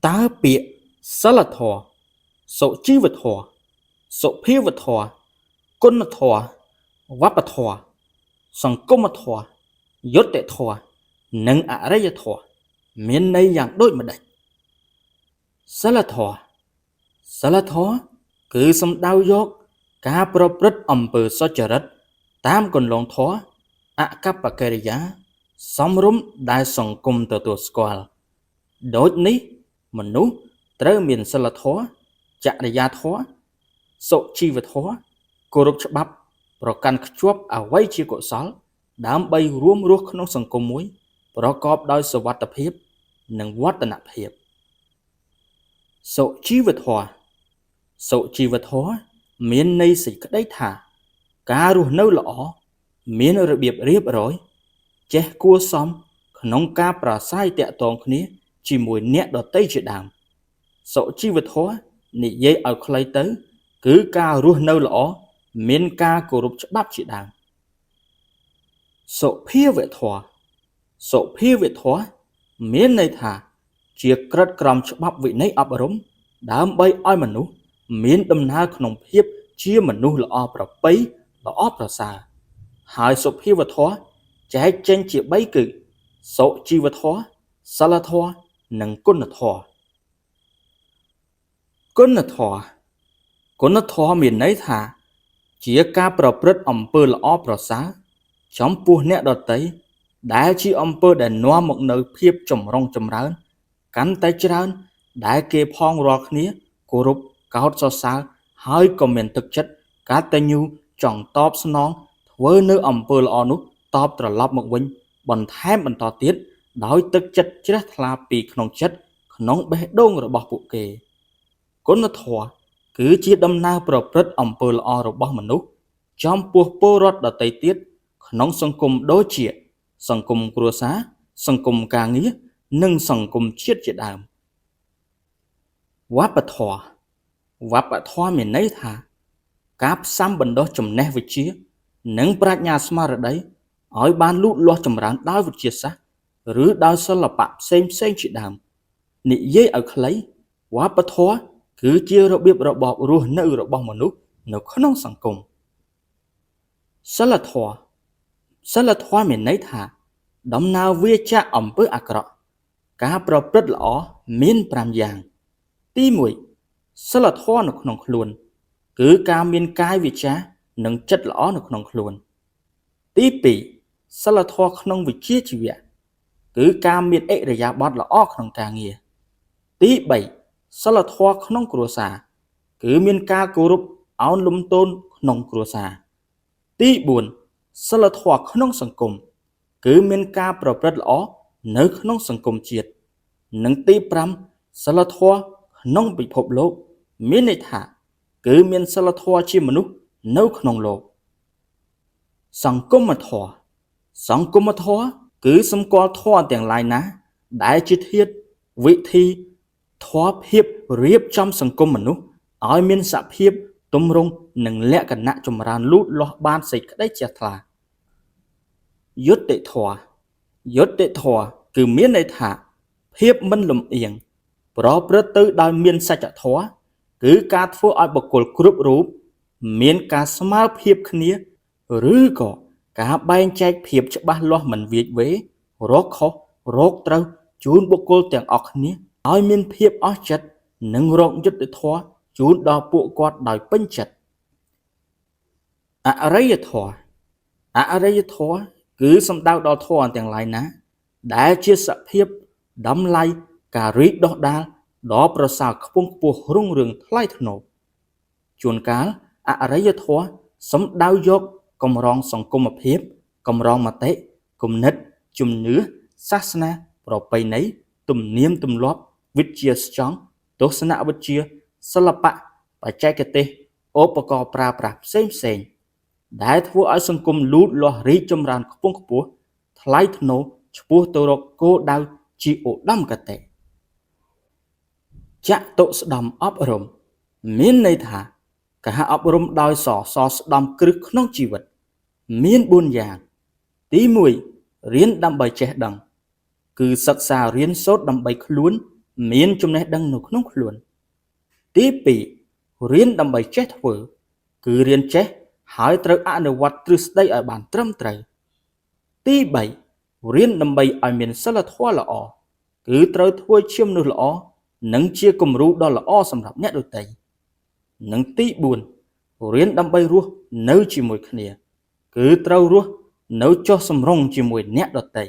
តើពាក្យសិលធម៌សុជីវធម៌សុភាវធម៌គុណធម៌វប្បធម៌សង្គមធម៌យុត្តិធម៌និងអរិយធម៌មានន័យយ៉ាងដូចម្តេចសិលធម៌គឺសំដៅយកការប្រព្រឹត្តអំពើសុចរិតតាមគន្លងធម៌អកប្បកិរិយាសមរម្យដែលសង្គមទទួលស្គាល់ដូចនេះមនុស្សត្រូវមានសិលធម៌ចរិយាធម៌សុជីវធម៌គោរពច្បាប់ប្រកាន់ខ្ជាប់អ្វីជាកុសលដើម្បីរួមរស់ក្នុងសង្គមមួយប្រកបដោយសុវត្ថិភាពនិងវឌ្ឍនភាពសុជីវធម៌មានន័យសេចក្តីថាការរស់នៅល្អមានរបៀបរៀបរយចេះគួរសមក្នុងការប្រាស្រ័យទាក់ទងគ្នាជាមួយអ្នកដទៃជាដើមសុជីវធម៌និយាយឲ្យខ្លីទៅគឺការរស់នៅល្អមានការគោរពច្បាប់ជាដើមសុភាវធម៌មានន័យថាជាក្រិតក្រមច្បាប់វិន័យអប់រំដើម្បីឲ្យមនុស្សមានដំណើរក្នុងភាពជាមនុស្សល្អប្រពៃល្អប្រសើរហើយសុភាវធម៌ចែកចេញជា3គឺសុជីវធម៌សិលធម៌និងគុណធម៌គុណធម៌មានន័យថាជាការប្រព្រឹត្តអំពើល្អប្រសើរចំពោះអ្នកដទៃដែលជាអំពើដែលនាំមកនូវភាពចម្រុងចម្រើនកាន់តែច្រើនដែលគេផងរាល់គ្នាគោរពកោតសរសើរហើយក៏មានទឹកចិត្តកតញ្ញូចង់តបស្នងធ្វើនៅអំពើល្អនោះតបត្រឡប់មកវិញបន្ថែមបន្តទៀតដោយទឹកចិត្តជ្រះថ្លាពីក្នុងចិត្តក្នុងបេះដូងរបស់ពួកគេគុណធម៌គឺជាដំណើរប្រព្រឹត្តអំពើល្អរបស់មនុស្សចំពោះពលរដ្ឋដទៃទៀតក្នុងសង្គមដូចជាសង្គមគ្រួសារសង្គមការងារនិងសង្គមជាតិជាដើមវប្បធម៌មានន័យថាការផ្សំបណ្ដុះចំណេះវិជ្ជានិងប្រាជ្ញាស្មារតីឲ្យបានលូតលាស់ចម្រើនដោយវិទ្យាសាស្ត្រឬដោយសិល្បៈផ្សេងជាដើមនិយាយឲ្យខ្លីវប្បធម៌គឺជារបៀបរបបរស់នៅរបស់មនុស្សនៅក្នុងសង្គមសិលធម៌មានន័យថាដំណើរវាចាកអំពើអាក្រក់ការប្រព្រឹត្តល្អមាន5យ៉ាងទី1សិលធម៌នៅក្នុងខ្លួនគឺការមានកាយវាចានិងចិត្តល្អនៅក្នុងខ្លួនទី2សិលធម៌ក្នុងវិជ្ជាជីវៈគឺការមានឥរិយាបថល្អក្នុងការងារទី3សិលធម៌ក្នុងគ្រួសារគឺមានការគោរពឱនលំទោនក្នុងគ្រួសារទី4សិលធម៌ក្នុងសង្គមគឺមានការប្រព្រឹត្តល្អនៅក្នុងសង្គមជាតិនិងទី5សិលធម៌ក្នុងពិភពលោកមានន័យថាគឺមានសិលធម៌ជាមនុស្សនៅក្នុងលោកសង្គមធម៌គឺសម្គាល់ធម៌ទាំងឡាយណាដែលជាធាតុវិធីធម៌ភាពរៀបចំសង្គមមនុស្សឲ្យមានសភាពទម្រង់និងលក្ខណៈចម្រើនលូតលាស់បានសេចក្តីជ្រះថ្លាយុត្តិធម៌គឺមានន័យថាភាពមិនលំអៀងប្រព្រឹត្តទៅដោយមានសច្ចធម៌គឺការធ្វើឲ្យបុគ្គលគ្រប់រូបមានការស្មើភាពគ្នាឬក៏ការបែងចែកភាពច្បាស់លាស់មិនវាចវេរកខុសរកត្រូវជូនបុគ្គលទាំងអស់គ្នាឲ្យមានភាពអស់ចិត្តនិងរកយុត្តិធម៌ជូនដល់ពួកគាត់ដោយពេញចិត្តអរិយធម៌គឺសំដៅដល់ធម៌ទាំងឡាយណាដែលជាសភាពតម្លៃការរីកដុះដាលដ៏ប្រសើរខ្ពង់ខ្ពស់រុងរឿងថ្លៃថ្នូរជួនកាលអរិយធម៌សំដៅយកកម្រងសង្គមភាពកម្រងមតិគំនិតជំនឿសាសនាប្រពៃណីទំនៀមទម្លាប់វិទ្យាស្ចង់ទស្សនវិជ្ជាសិល្បៈបច្ចេកទេសឧបករណ៍ប្រើប្រាស់ផ្សេងដែលធ្វើឲ្យសង្គមលូតលាស់រីកចម្រើនខ្ពង់ខ្ពស់ថ្លៃថ្នូរឆ្ពោះទៅរកគោលដៅជាឧត្តមគតិចតុស្ដំអប់រំមានន័យថាការអប់រំដោយសស្ដំគ្រឹះក្នុងជីវិតមាន4យ៉ាងទី1រៀនដើម្បីចេះដឹងគឺសិក្សារៀនសូត្រដើម្បីខ្លួន មានចំណេះដឹងនៅក្នុងខ្លួនទី2រៀនដើម្បីចេះធ្វើគឺរៀនចេះហើយត្រូវអនុវត្តទ្រឹស្ដីឲ្យបានត្រឹមត្រូវទី3រៀនដើម្បីឲ្យមានសីលធម៌ល្អគឺត្រូវធ្វើជាមនុស្សល្អនិងជាគំរូដ៏ល្អសម្រាប់អ្នកដទៃនិងទី4រៀនដើម្បីរស់នៅជាមួយគ្នាគឺត្រូវរស់នៅចុះសម្រុងជាមួយអ្នកដទៃ